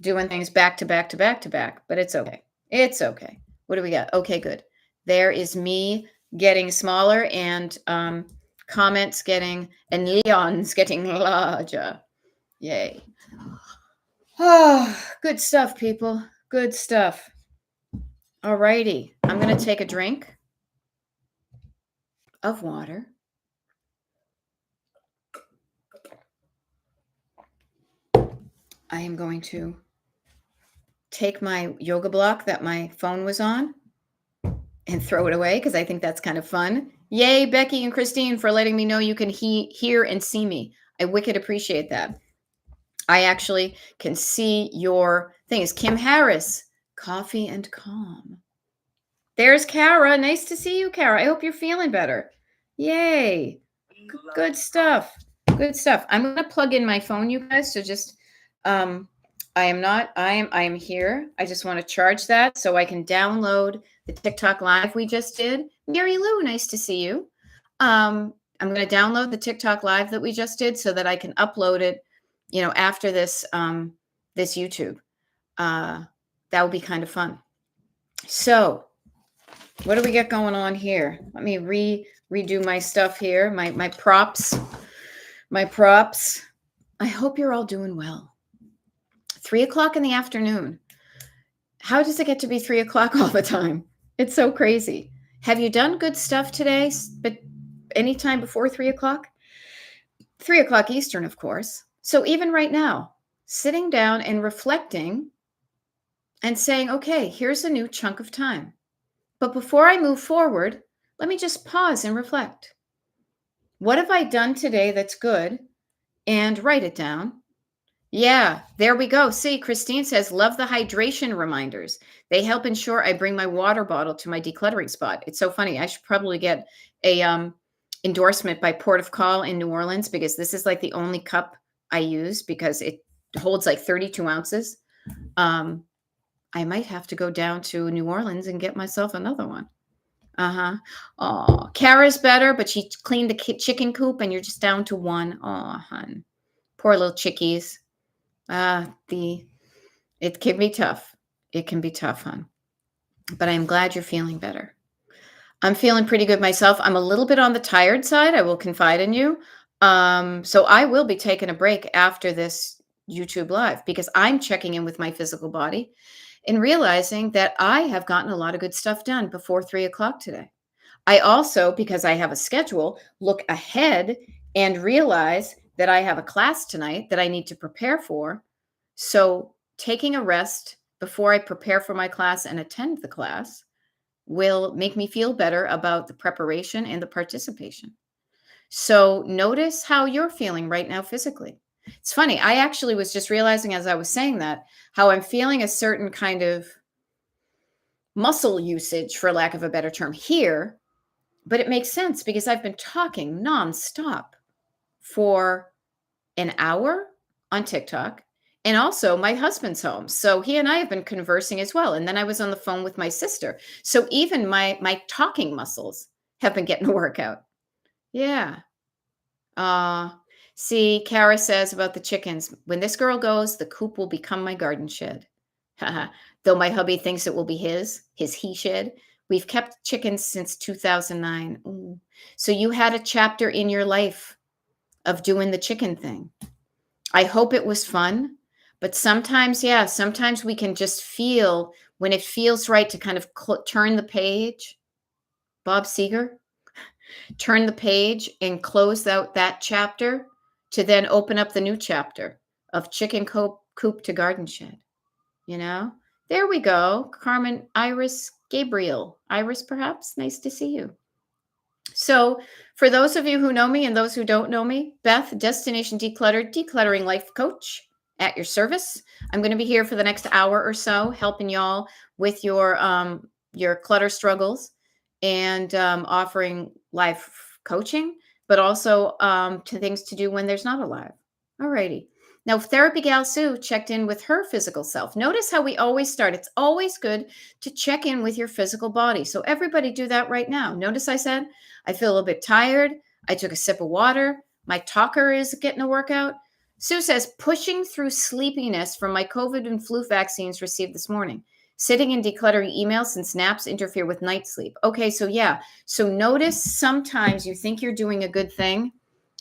doing things back to back to back to back, but it's okay. It's okay. What do we got? Okay, good. There is me getting smaller and comments getting and Leon's getting larger. Yay. Oh, good stuff, people. Good stuff. All righty. I'm going to take a drink of water. I am going to take my yoga block that my phone was on and throw it away because I think that's kind of fun. Yay, Becky and Christine, for letting me know you can hear and see me. I wicked appreciate that. I actually can see your things. Kim Harris, coffee and calm. There's Kara. Nice to see you, Kara. I hope you're feeling better. Yay. Good stuff. Good stuff. I'm going to plug in my phone, you guys. So just, I am here. I just want to charge that so I can download the TikTok live we just did. Mary Lou, nice to see you. I'm going to download the TikTok live that we just did so that I can upload it, after this, this YouTube. That would be kind of fun. So what do we got going on here? Let me redo my stuff here. My props. I hope you're all doing well. 3:00 in the afternoon. How does it get to be 3:00 all the time? It's so crazy. Have you done good stuff today? But anytime before 3:00? 3:00 Eastern, of course. So even right now, sitting down and reflecting and saying, okay, here's a new chunk of time. But before I move forward, let me just pause and reflect. What have I done today that's good? And write it down. Yeah, there we go. See, Christine says, love the hydration reminders. They help ensure I bring my water bottle to my decluttering spot. It's so funny. I should probably get a endorsement by Port of Call in New Orleans because this is like the only cup I use because it holds like 32 ounces. I might have to go down to New Orleans and get myself another one. Oh, Kara's better, but she cleaned the chicken coop and you're just down to one. Oh, hun. Poor little chickies. It can be tough. It can be tough, hon. But I'm glad you're feeling better. I'm feeling pretty good myself. I'm a little bit on the tired side. I will confide in you. So I will be taking a break after this YouTube live because I'm checking in with my physical body and realizing that I have gotten a lot of good stuff done before 3:00 today. I also, because I have a schedule, look ahead and realize that I have a class tonight that I need to prepare for. So taking a rest before I prepare for my class and attend the class will make me feel better about the preparation and the participation. So notice how you're feeling right now physically. It's funny. I actually was just realizing as I was saying that, how I'm feeling a certain kind of muscle usage, for lack of a better term, here. But it makes sense because I've been talking nonstop for an hour on TikTok. And also my husband's home. So he and I have been conversing as well. And then I was on the phone with my sister. So even my talking muscles have been getting a workout. Yeah. See, Kara says about the chickens, when this girl goes, the coop will become my garden shed. Though my hubby thinks it will be his he shed. We've kept chickens since 2009. Ooh. So you had a chapter in your life of doing the chicken thing. I hope it was fun, but sometimes we can just feel when it feels right to kind of turn the page. Bob Seger, turn the page and close out that chapter to then open up the new chapter of chicken coop to garden shed. There we go. Carmen, Iris, Gabriel. Iris, perhaps. Nice to see you. So for those of you who know me and those who don't know me, Beth, Destination Decluttered, decluttering life coach at your service. I'm going to be here for the next hour or so, helping y'all with your clutter struggles and offering life coaching, but also to things to do when there's not a live. Alrighty. Now, Therapy Gal Sue checked in with her physical self. Notice how we always start. It's always good to check in with your physical body. So everybody do that right now. Notice I said, I feel a little bit tired. I took a sip of water. My talker is getting a workout. Sue says, pushing through sleepiness from my COVID and flu vaccines received this morning. Sitting and decluttering emails since naps interfere with night sleep. Okay, so yeah. So notice sometimes you think you're doing a good thing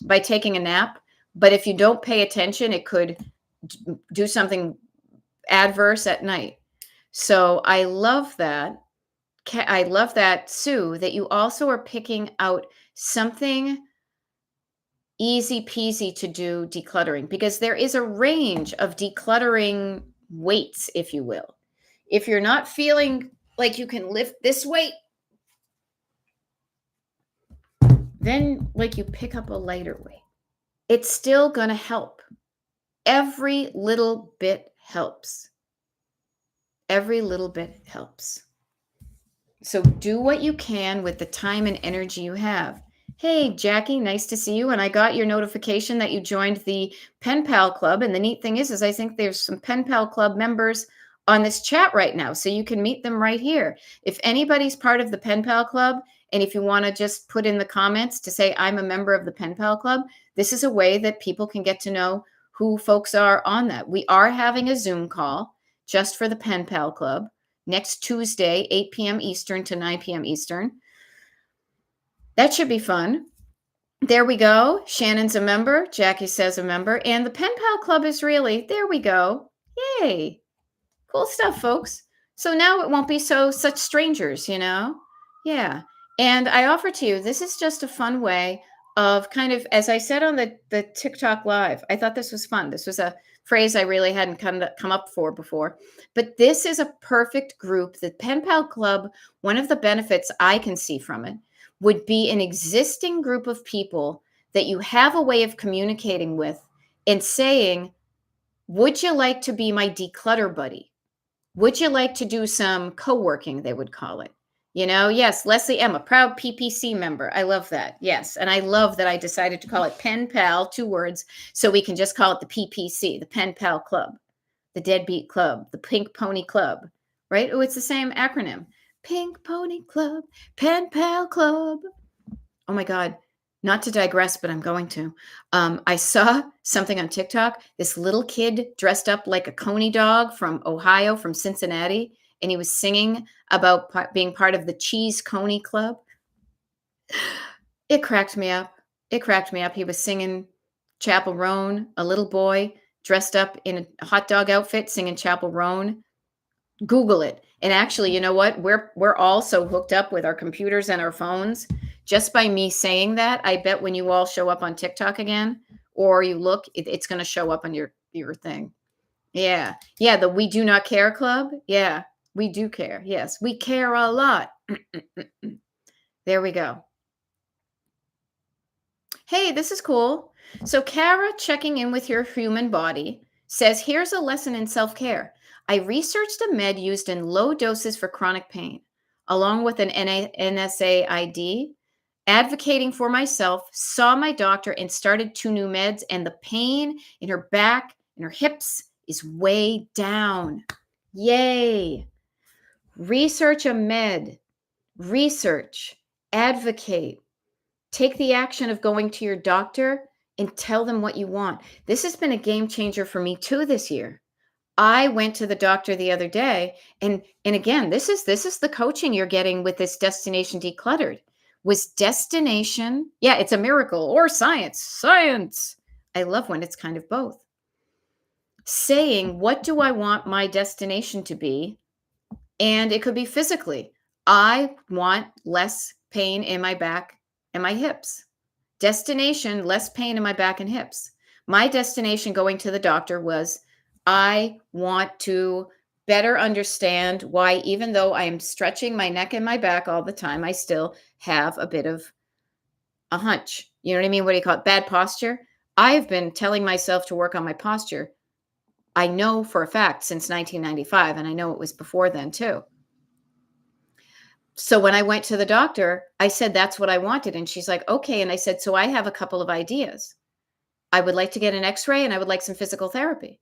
by taking a nap, but if you don't pay attention, it could do something adverse at night. So I love that. I love that, Sue, that you also are picking out something easy peasy to do decluttering, because there is a range of decluttering weights, if you will. If you're not feeling like you can lift this weight, then like you pick up a lighter weight. It's still going to help. Every little bit helps. Every little bit helps. So do what you can with the time and energy you have. Hey, Jackie, nice to see you. And I got your notification that you joined the Pen Pal Club. And the neat thing is I think there's some Pen Pal Club members on this chat right now. So you can meet them right here. If anybody's part of the Pen Pal Club, and if you want to just put in the comments to say, I'm a member of the Pen Pal Club, this is a way that people can get to know who folks are on that. We are having a Zoom call just for the Pen Pal Club next Tuesday, 8 p.m. Eastern to 9 p.m. Eastern. That should be fun. There we go. Shannon's a member. Jackie says a member. And the Pen Pal Club is really, there we go. Yay. Cool stuff, folks. So now it won't be such strangers, you know? Yeah. And I offer to you, this is just a fun way of kind of, as I said on the TikTok live, I thought this was fun. This was a phrase I really hadn't come up for before. But this is a perfect group. The Pen Pal Club, one of the benefits I can see from it would be an existing group of people that you have a way of communicating with and saying, would you like to be my declutter buddy? Would you like to do some co-working, they would call it? You know, yes, Leslie M, a proud PPC member. I love that. Yes. And I love that I decided to call it Pen Pal, 2 words, so we can just call it the PPC, the Pen Pal Club, the Deadbeat Club, the Pink Pony Club, right? Oh, it's the same acronym. Pink Pony Club, Pen Pal Club. Oh my God. Not to digress, but I'm going to. I saw something on TikTok. This little kid dressed up like a coney dog from Ohio, from Cincinnati, and he was singing about being part of the Cheese Coney Club. It cracked me up. It cracked me up. He was singing Chapel Roan, a little boy dressed up in a hot dog outfit singing Chapel Roan. Google it. And actually, you know what? We're all so hooked up with our computers and our phones. Just by me saying that, I bet when you all show up on TikTok again, or you look, it's going to show up on your thing. Yeah. Yeah. The We Do Not Care Club. Yeah. We do care. Yes. We care a lot. There we go. Hey, this is cool. So Kara, checking in with your human body, says, here's a lesson in self-care. I researched a med used in low doses for chronic pain, along with an NSAID, advocating for myself, saw my doctor and started 2 new meds, and the pain in her back and her hips is way down. Yay. Research a med. Research. Advocate. Take the action of going to your doctor and tell them what you want. This has been a game changer for me too this year. I went to the doctor the other day, and again, this is the coaching you're getting with this Destination Decluttered. Was destination, yeah, it's a miracle, or science. Science. I love when it's kind of both. Saying, what do I want my destination to be? And it could be physically. I want less pain in my back and my hips. Destination, less pain in my back and hips. My destination going to the doctor was, I want to better understand why, even though I am stretching my neck and my back all the time, I still have a bit of a hunch. You know what I mean? What do you call it? Bad posture. I've been telling myself to work on my posture. I know for a fact since 1995, and I know it was before then too. So when I went to the doctor, I said, that's what I wanted. And she's like, okay. And I said, so I have a couple of ideas. I would like to get an x-ray and I would like some physical therapy.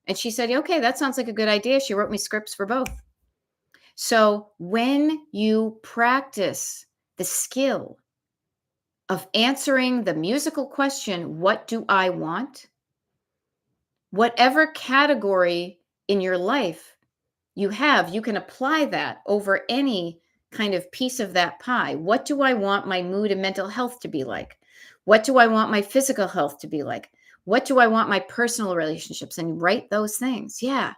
And she said, okay, that sounds like a good idea. She wrote me scripts for both. So when you practice the skill of answering the musical question, what do I want? Whatever category in your life you have, you can apply that over any kind of piece of that pie. What do I want my mood and mental health to be like? What do I want my physical health to be like? What do I want my personal relationships? And write those things. Yeah.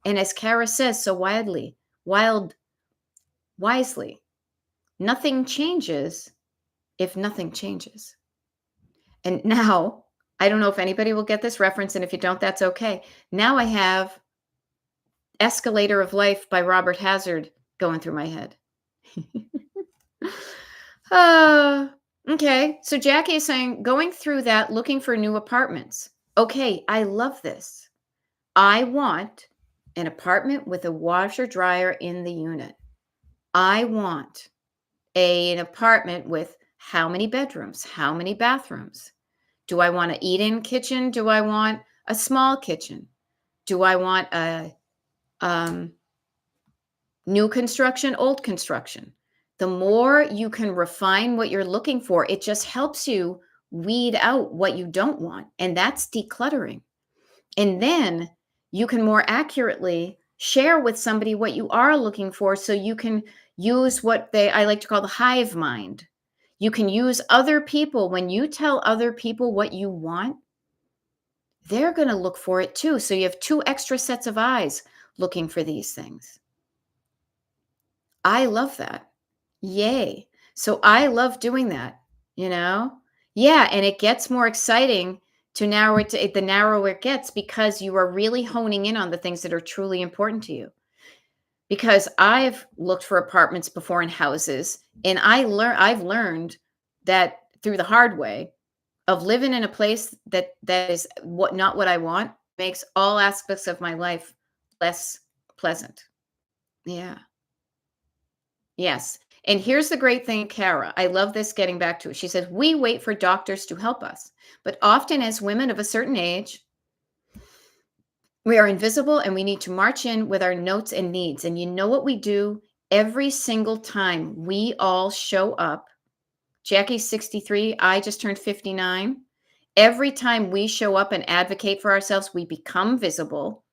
And as Kara says so wild, wisely, nothing changes if nothing changes. And now, I don't know if anybody will get this reference, and if you don't, that's okay. Now I have Escalator of Life by Robert Hazard going through my head. uh, okay. So Jackie is saying, going through that, looking for new apartments. Okay, I love this. I want an apartment with a washer dryer in the unit. I want an apartment with how many bedrooms, how many bathrooms? Do I want an eat-in kitchen? Do I want a small kitchen? Do I want a new construction, old construction? The more you can refine what you're looking for, it just helps you weed out what you don't want. And that's decluttering. And then you can more accurately share with somebody what you are looking for, so you can use what I like to call the hive mind. You can use other people. When you tell other people what you want, they're going to look for it too. So you have two extra sets of eyes looking for these things. I love that. Yay. So I love doing that, you know? Yeah, and it gets more exciting to narrow it to the narrower it gets, because you are really honing in on the things that are truly important to you. Because I've looked for apartments before in houses, and I've learned that through the hard way of living in a place that is not what I want, makes all aspects of my life less pleasant. Yeah. Yes. And here's the great thing, Kara. I love this, getting back to it. She says, we wait for doctors to help us, but often as women of a certain age, we are invisible and we need to march in with our notes and needs. And you know what we do every single time we all show up? Jackie's 63. I just turned 59. Every time we show up and advocate for ourselves, we become visible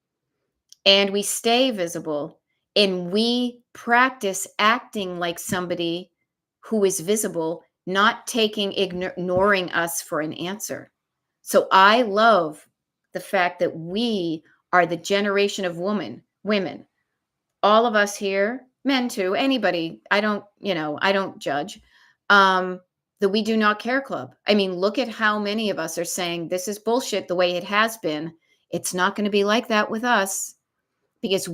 and we stay visible, and we practice acting like somebody who is visible, not ignoring us for an answer. So I love the fact that we are the generation of women, all of us here, men too, anybody. I don't judge. The We Do Not Care Club. I mean, look at how many of us are saying this is bullshit the way it has been. It's not going to be like that with us. Because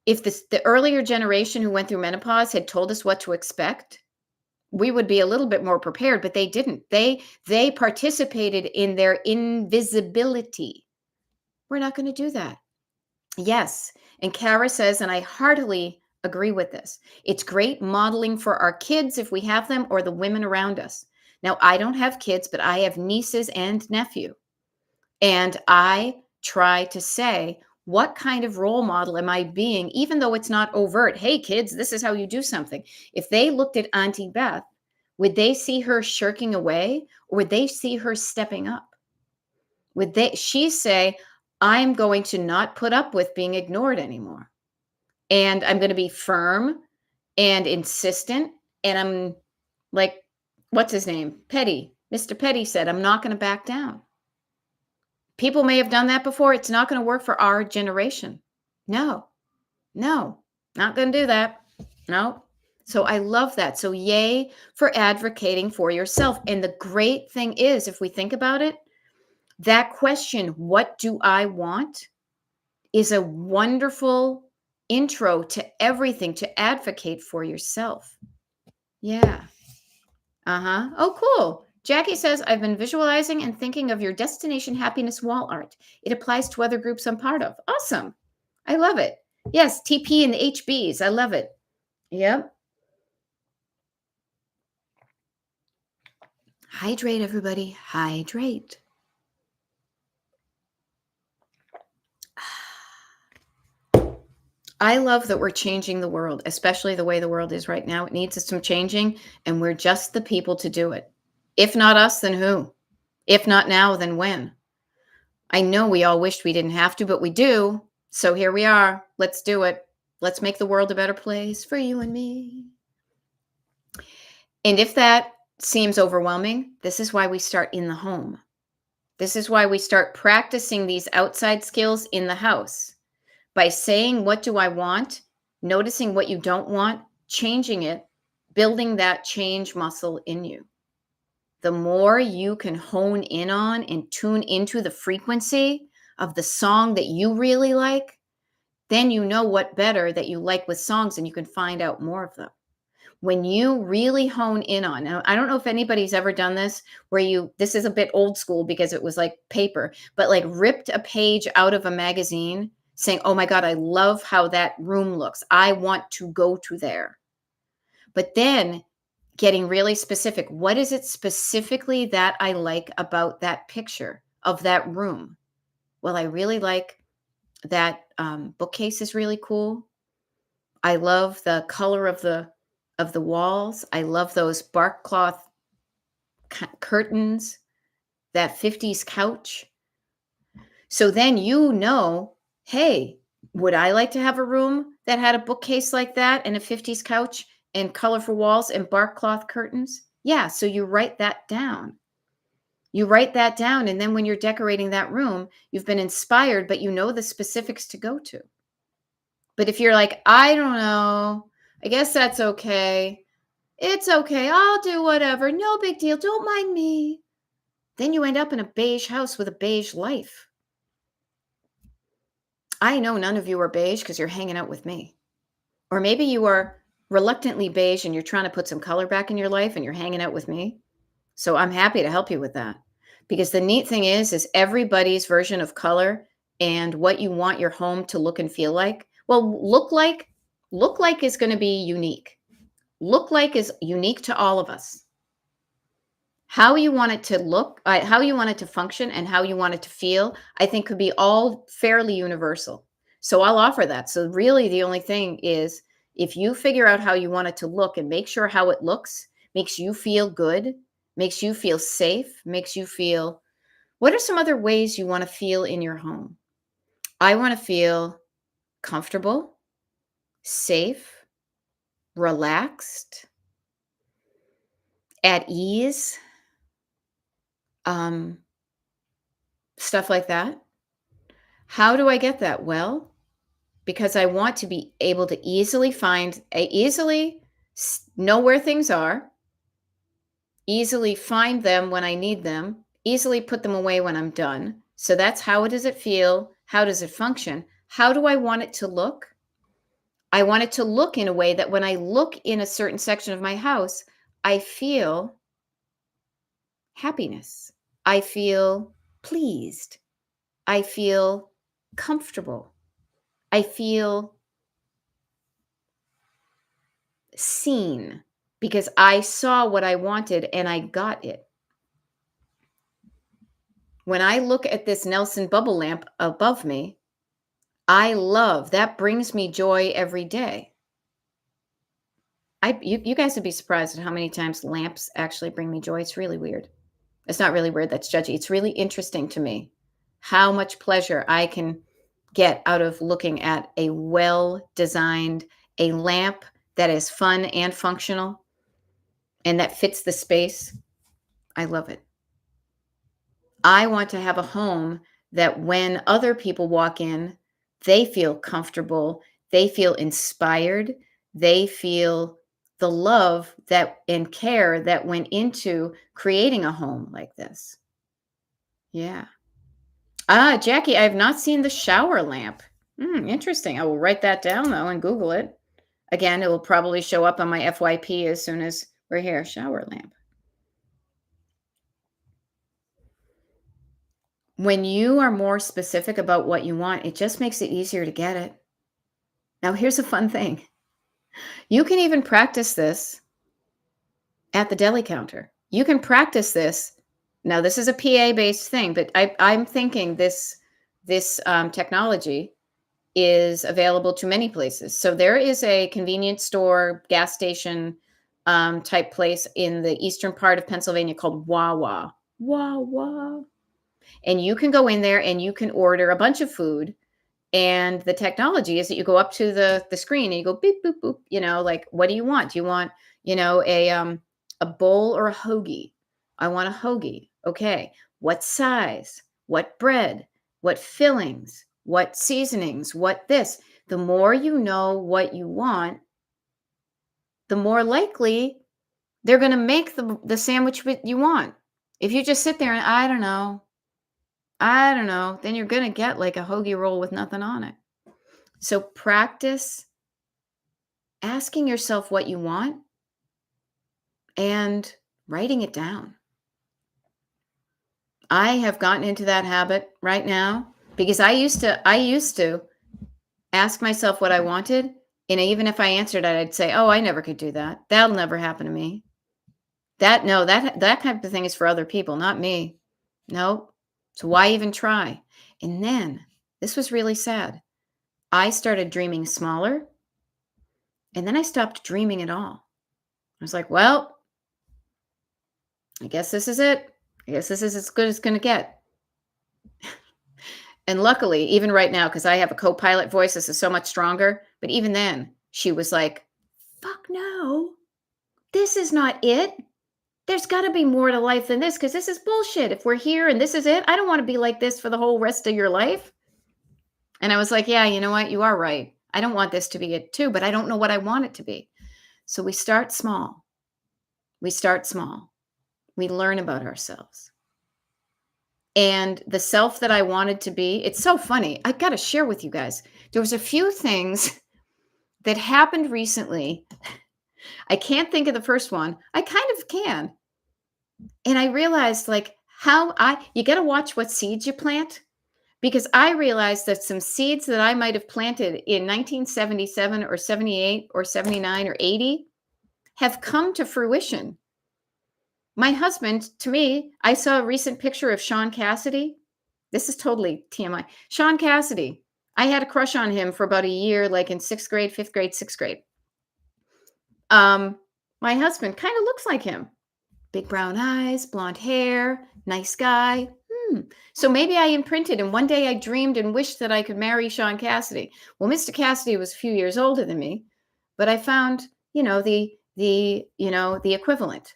if the earlier generation who went through menopause had told us what to expect, we would be a little bit more prepared, but they didn't. They participated in their invisibility. We're not going to do that. Yes. And Kara says, and I heartily agree with this, it's great modeling for our kids if we have them, or the women around us. Now, I don't have kids, but I have nieces and nephew. And I try to say, what kind of role model am I being, even though it's not overt? Hey, kids, this is how you do something. If they looked at Auntie Beth, would they see her shirking away, or would they see her stepping up? Would she say, I'm going to not put up with being ignored anymore. And I'm going to be firm and insistent. And I'm like, what's his name? Petty. Mr. Petty said, I'm not going to back down. People may have done that before. It's not going to work for our generation. No, not going to do that. No. So I love that. So yay for advocating for yourself. And the great thing is, if we think about it, that question, what do I want, is a wonderful intro to everything, to advocate for yourself. Yeah. Oh, cool. Jackie says, I've been visualizing and thinking of your destination happiness wall art. It applies to other groups I'm part of. Awesome. I love it. Yes, TP and HBs. I love it. Yep. Hydrate, everybody. Hydrate. I love that we're changing the world, especially the way the world is right now. It needs some changing, and we're just the people to do it. If not us, then who? If not now, then when? I know we all wished we didn't have to, but we do. So here we are. Let's do it. Let's make the world a better place for you and me. And if that seems overwhelming, this is why we start in the home. This is why we start practicing these outside skills in the house by saying, what do I want? Noticing what you don't want, changing it, building that change muscle in you. The more you can hone in on and tune into the frequency of the song that you really like, then you know what better that you like with songs and you can find out more of them. When you really hone in on, now I don't know if anybody's ever done this where this is a bit old school because it was like paper, but like ripped a page out of a magazine saying, oh my God, I love how that room looks. I want to go to there. But then getting really specific. What is it specifically that I like about that picture of that room? Well, I really like that bookcase is really cool. I love the color of the walls. I love those bark cloth curtains, that 50s couch. So then you know, hey, would I like to have a room that had a bookcase like that and a 50s couch and colorful walls and bark cloth curtains? Yeah, so you write that down. You write that down, and then when you're decorating that room, you've been inspired, but you know the specifics to go to. But if you're like, I don't know, I guess that's okay. It's okay. I'll do whatever. No big deal. Don't mind me. Then you end up in a beige house with a beige life. I know none of you are beige because you're hanging out with me. Or maybe you are reluctantly beige and you're trying to put some color back in your life and you're hanging out with me. So I'm happy to help you with that. Because the neat thing is everybody's version of color and what you want your home to look and feel like. Well, look like is going to be unique. Look like is unique to all of us. How you want it to look, how you want it to function, and how you want it to feel, I think could be all fairly universal. So I'll offer that. So really the only thing is if you figure out how you want it to look and make sure how it looks makes you feel good, makes you feel safe, makes you feel, what are some other ways you want to feel in your home? I want to feel comfortable, safe, relaxed, at ease, um, stuff like that. How do I get that? Well, because I want to be able to easily know where things are, easily find them when I need them, easily put them away when I'm done. So that's how does it feel? How does it function? How do I want it to look? I want it to look in a way that when I look in a certain section of my house, I feel happiness. I feel pleased. I feel comfortable. I feel seen because I saw what I wanted and I got it. When I look at this Nelson bubble lamp above me, I love that brings me joy every day. You guys would be surprised at how many times lamps actually bring me joy. It's really weird. It's not really weird. That's judgy. It's really interesting to me how much pleasure I can get out of looking at a well-designed, a lamp that is fun and functional and that fits the space. I love it. I want to have a home that when other people walk in, they feel comfortable, they feel inspired, they feel the love that and care that went into creating a home like this. Yeah. Ah, Jackie, I have not seen the shower lamp. Interesting. I will write that down though and Google it. Again, it will probably show up on my FYP as soon as we're here. Shower lamp. When you are more specific about what you want, it just makes it easier to get it. Now, here's a fun thing. You can even practice this at the deli counter. You can practice this. Now, this is a PA-based thing, but I'm thinking this technology is available to many places. So there is a convenience store, gas station type place in the eastern part of Pennsylvania called Wawa. Wawa. And you can go in there and you can order a bunch of food. And the technology is that you go up to the screen and you go beep boop boop, like, what do you want? Do you want, a bowl or a hoagie? I want a hoagie. Okay. What size? What bread? What fillings? What seasonings? What this? The more you know what you want, the more likely they're going to make the sandwich you want. If you just sit there and I don't know, then you're going to get like a hoagie roll with nothing on it. So practice asking yourself what you want and writing it down. I have gotten into that habit right now because I used to ask myself what I wanted, and even if I answered it, I'd say, "Oh, I never could do that. That'll never happen to me." That type of thing is for other people, not me. Nope. So why even try? And then this was really sad. I started dreaming smaller, and then I stopped dreaming at all. I was like, "Well, I guess this is it. I guess this is as good as it's going to get." And luckily, even right now, because I have a co-pilot voice, this is so much stronger. But even then, she was like, "Fuck no, this is not it. There's got to be more to life than this because this is bullshit. If we're here and this is it, I don't want to be like this for the whole rest of your life." And I was like, "Yeah, you know what? You are right. I don't want this to be it too, but I don't know what I want it to be." So we start small. We start small. We learn about ourselves. And the self that I wanted to be, it's so funny. I got to share with you guys. There was a few things that happened recently. I can't think of the first one. I kind of can. And I realized like you got to watch what seeds you plant, because I realized that some seeds that I might have planted in 1977 or 78 or 79 or 80 have come to fruition. My husband, to me, I saw a recent picture of Sean Cassidy. This is totally TMI. Sean Cassidy. I had a crush on him for about a year, like in sixth grade, fifth grade, sixth grade. My husband kind of looks like him. Big brown eyes, blonde hair, nice guy. So maybe I imprinted, and one day I dreamed and wished that I could marry Sean Cassidy. Well, Mr. Cassidy was a few years older than me, but I found, the equivalent.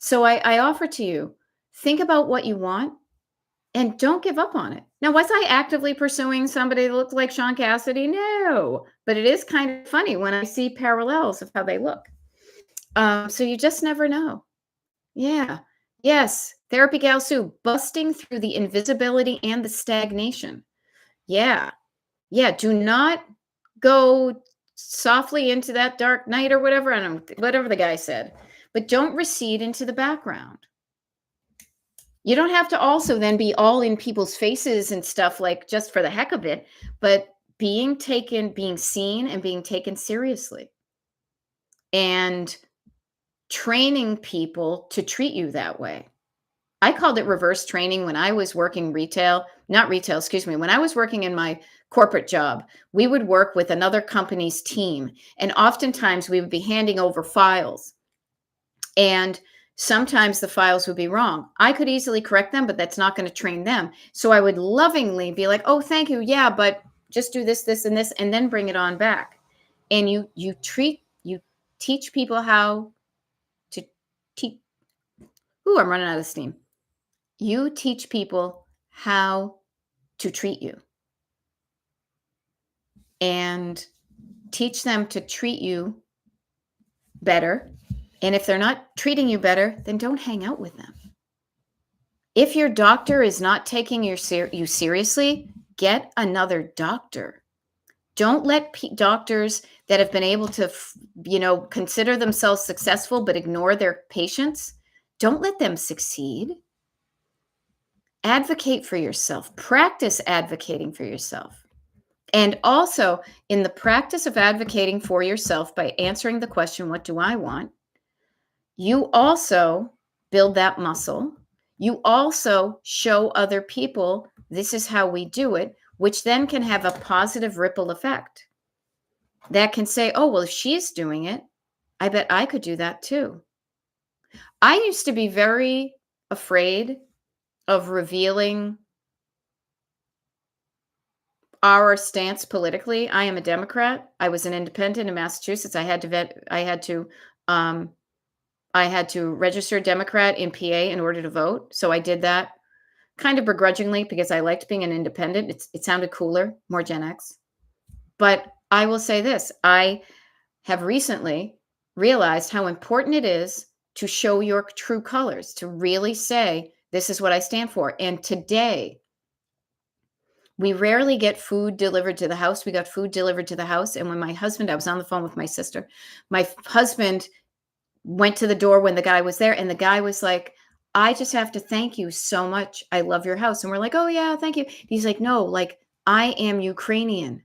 So I offer to you, think about what you want and don't give up on it. Now, was I actively pursuing somebody that looked like Sean Cassidy? No, but it is kind of funny when I see parallels of how they look. So you just never know. Yeah. Yes. Therapy Gal Sue, busting through the invisibility and the stagnation. Yeah. Yeah. Do not go softly into that dark night or whatever. I don't whatever the guy said, but don't recede into the background. You don't have to also then be all in people's faces and stuff like just for the heck of it, but being seen and being taken seriously. And training people to treat you that way. I called it reverse training when I was working not retail, excuse me. When I was working in my corporate job, we would work with another company's team. And oftentimes we would be handing over files. And sometimes the files would be wrong. I could easily correct them, but that's not going to train them. So I would lovingly be like, "Oh, thank you. Yeah, but just do this, this, and this, and then bring it on back." And you teach people how to teach. Ooh, I'm running out of steam. You teach people how to treat you and teach them to treat you better. And if they're not treating you better, then don't hang out with them. If your doctor is not taking you seriously, get another doctor. Don't let doctors that have been able to, consider themselves successful but ignore their patients, don't let them succeed. Advocate for yourself. Practice advocating for yourself. And also, in the practice of advocating for yourself by answering the question, what do I want? You also build that muscle. You also show other people, this is how we do it, which then can have a positive ripple effect. That can say, "Oh, well, if she's doing it, I bet I could do that too." I used to be very afraid of revealing our stance politically. I am a Democrat. I was an independent in Massachusetts. Um, I had to register Democrat in PA in order to vote. So I did that kind of begrudgingly because I liked being an independent. It sounded cooler, more Gen X. But I will say this, I have recently realized how important it is to show your true colors, to really say, this is what I stand for. And today, we rarely get food delivered to the house. We got food delivered to the house. And when I was on the phone with my sister, my husband went to the door when the guy was there, and the guy was like, I just have to thank you so much. I love your house. And we're like, oh, yeah, thank you. He's like, no, like, I am Ukrainian.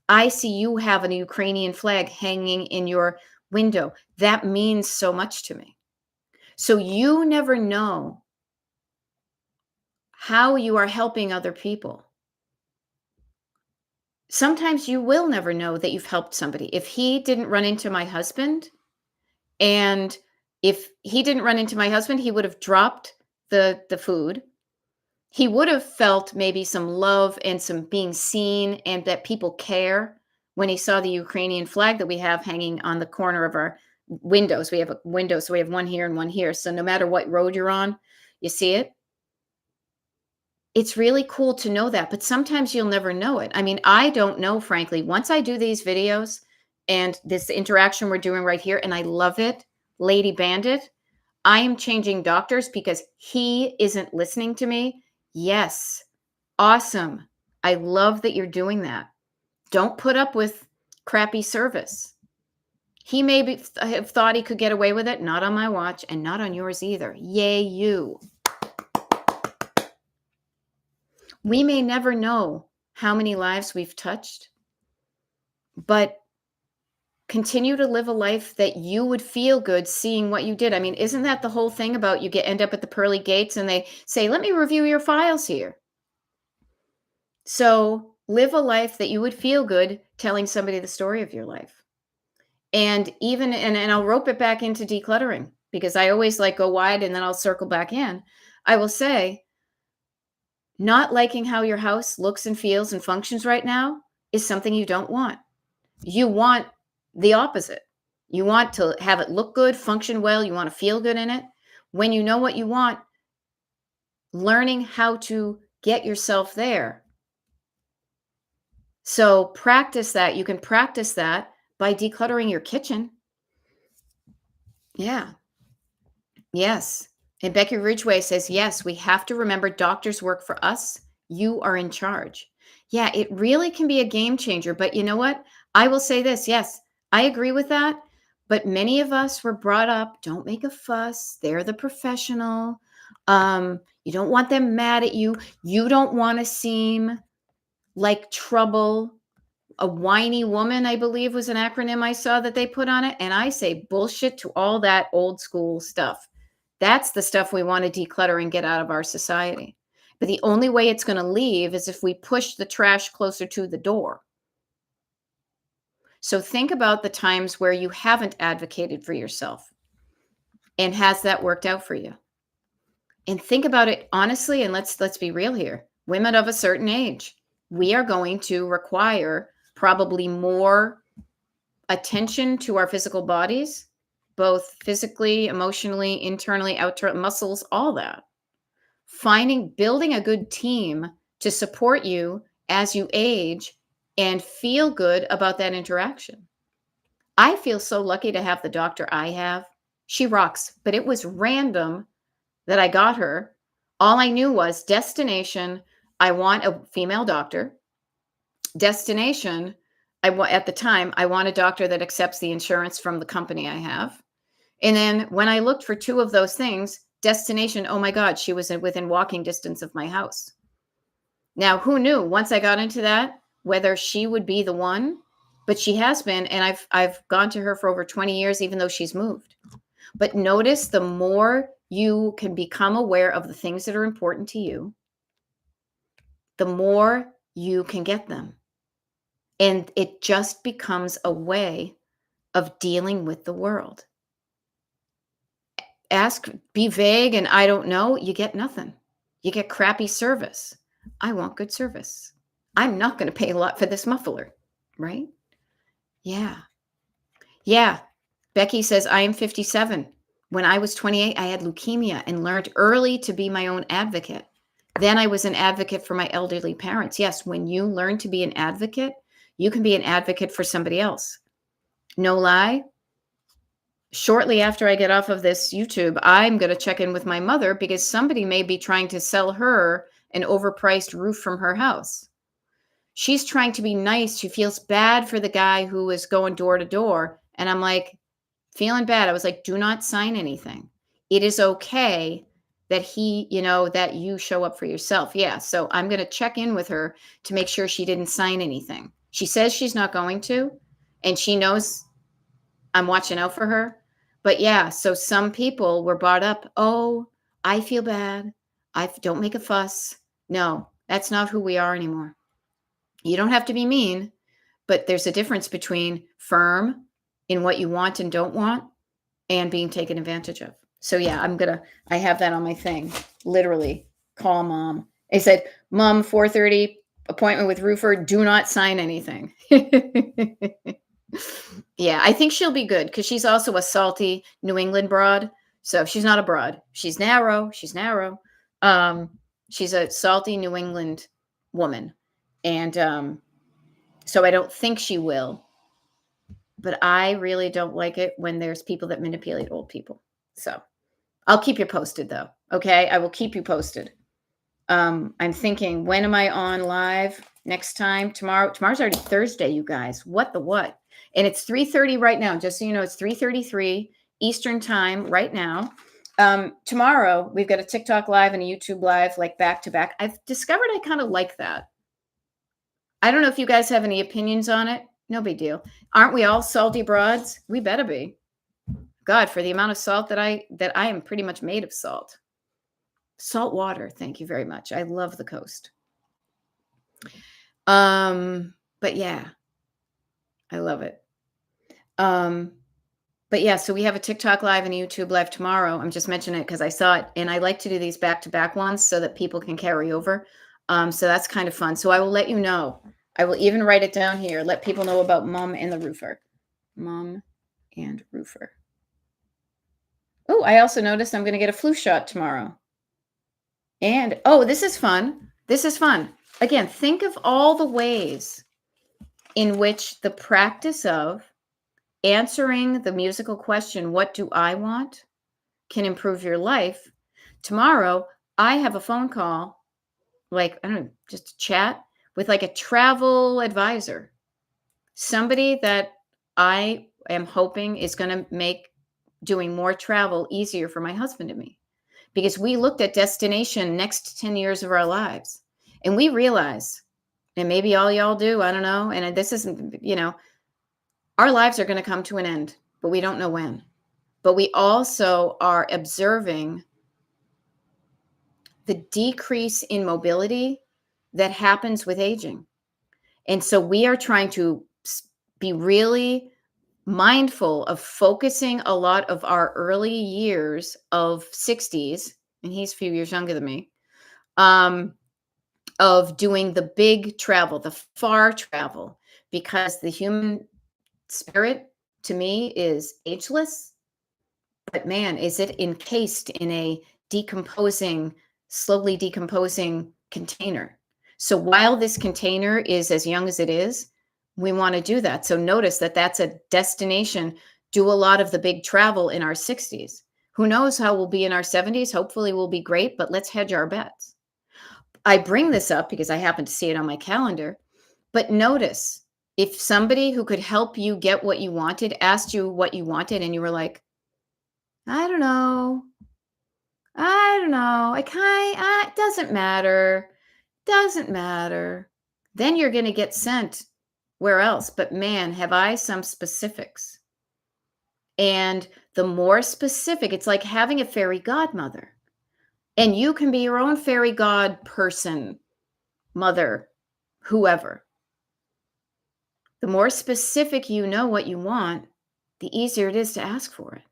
I see you have a Ukrainian flag hanging in your window. That means so much to me. So you never know how you are helping other people. Sometimes you will never know that you've helped somebody. If he didn't run into my husband, and if he didn't run into my husband, he would have dropped the food. He would have felt maybe some love and some being seen and that people care when he saw the Ukrainian flag that we have hanging on the corner of our windows. We have a window, so we have one here and one here. So no matter what road you're on, you see it. It's really cool to know that, but sometimes you'll never know it. I mean, I don't know, frankly. Once I do these videos and this interaction we're doing right here, and I love it, Lady Bandit, I am changing doctors because he isn't listening to me. Yes. Awesome. I love that you're doing that. Don't put up with crappy service. He have thought he could get away with it. Not on my watch and not on yours either. Yay, you. We may never know how many lives we've touched, but continue to live a life that you would feel good seeing what you did. I mean, isn't that the whole thing about you end up at the pearly gates and they say, let me review your files here. So live a life that you would feel good telling somebody the story of your life. And even, and I'll rope it back into decluttering because I always like go wide and then I'll circle back in. I will say, not liking how your house looks and feels and functions right now is something you don't want. You want the opposite. You want to have it look good, function well. You want to feel good in it. When you know what you want, learning how to get yourself there. So practice that. You can practice that by decluttering your kitchen. Yeah. Yes. And Becky Ridgway says, yes, we have to remember doctors work for us. You are in charge. Yeah, it really can be a game changer. But you know what? I will say this. Yes, I agree with that. But many of us were brought up, don't make a fuss. They're the professional. You don't want them mad at you. You don't want to seem like trouble. A whiny woman, I believe, was an acronym I saw that they put on it. And I say bullshit to all that old school stuff. That's the stuff we want to declutter and get out of our society. But the only way it's going to leave is if we push the trash closer to the door. So think about the times where you haven't advocated for yourself. And has that worked out for you? And think about it honestly, and let's be real here. Women of a certain age, we are going to require probably more attention to our physical bodies, both physically, emotionally, internally, outer muscles, all that. Building a good team to support you as you age and feel good about that interaction. I feel so lucky to have the doctor I have. She rocks, but it was random that I got her. All I knew was destination, I want a female doctor. Destination, at the time, I want a doctor that accepts the insurance from the company I have. And then when I looked for two of those things, destination, oh my God, she was within walking distance of my house. Now, who knew once I got into that, whether she would be the one, but she has been, and I've gone to her for over 20 years, even though she's moved. But notice the more you can become aware of the things that are important to you, the more you can get them. And it just becomes a way of dealing with the world. Be vague, and I don't know, you get nothing. You get crappy service. I want good service. I'm not going to pay a lot for this muffler, right? Yeah. Yeah. Becky says, I am 57. When I was 28, I had leukemia and learned early to be my own advocate. Then I was an advocate for my elderly parents. Yes, when you learn to be an advocate, you can be an advocate for somebody else. No lie. Shortly after I get off of this YouTube, I'm going to check in with my mother because somebody may be trying to sell her an overpriced roof from her house. She's trying to be nice. She feels bad for the guy who is going door to door. And I'm like, feeling bad. I was like, do not sign anything. It is okay that that you show up for yourself. Yeah. So I'm going to check in with her to make sure she didn't sign anything. She says she's not going to, and she knows I'm watching out for her. But yeah, so some people were brought up, oh, I feel bad. I don't make a fuss. No, that's not who we are anymore. You don't have to be mean, but there's a difference between firm in what you want and don't want and being taken advantage of. So yeah, I have that on my thing. Literally, call mom. I said, Mom, 4:30 appointment with roofer. Do not sign anything. Yeah, I think she'll be good because she's also a salty New England broad. So she's not a broad. She's narrow. She's narrow. She's a salty New England woman. And so I don't think she will. But I really don't like it when there's people that manipulate old people. So I'll keep you posted, though. Okay, I will keep you posted. I'm thinking, when am I on live next time? Tomorrow's already Thursday, you guys. What the what? And it's 3:30 right now. Just so you know, it's 3:33 Eastern time right now. Tomorrow we've got a TikTok live and a YouTube live, like back to back. I've discovered I kind of like that. I don't know if you guys have any opinions on it. No big deal. Aren't we all salty broads? We better be. God, for the amount of salt that I am pretty much made of salt. Salt water, thank you very much. I love the coast. But yeah, I love it. But yeah, so we have a TikTok live and a YouTube live tomorrow. I'm just mentioning it because I saw it, and I like to do these back-to-back ones so that people can carry over. So that's kind of fun. So I will let you know. I will even write it down here. Let people know about Mom and the Roofer. Mom and Roofer. Oh, I also noticed I'm going to get a flu shot tomorrow. And, oh, this is fun. This is fun. Again, think of all the ways in which the practice of answering the musical question, what do I want, can improve your life. Tomorrow, I have a phone call, like, I don't know, just a chat with like a travel advisor, somebody that I am hoping is going to make doing more travel easier for my husband and me. Because we looked at destination next 10 years of our lives, and we realize, and maybe all y'all do, I don't know, and this isn't, our lives are going to come to an end, but we don't know when. But we also are observing the decrease in mobility that happens with aging. And so we are trying to be really mindful of focusing a lot of our early years of 60s, and he's a few years younger than me, of doing the big travel, the far travel, because the human spirit to me is ageless, but man, is it encased in a slowly decomposing container. So while this container is as young as it is, we want to do that. So notice that that's a destination. Do a lot of the big travel in our 60s. Who knows how we'll be in our 70s? Hopefully we'll be great, but let's hedge our bets. I bring this up because I happen to see it on my calendar, but notice if somebody who could help you get what you wanted asked you what you wanted and you were like, I don't know. It doesn't matter. Then you're going to get sent where else? But man, have I some specifics. And the more specific, it's like having a fairy godmother. And you can be your own fairy god person, mother, whoever. The more specific you know what you want, the easier it is to ask for it.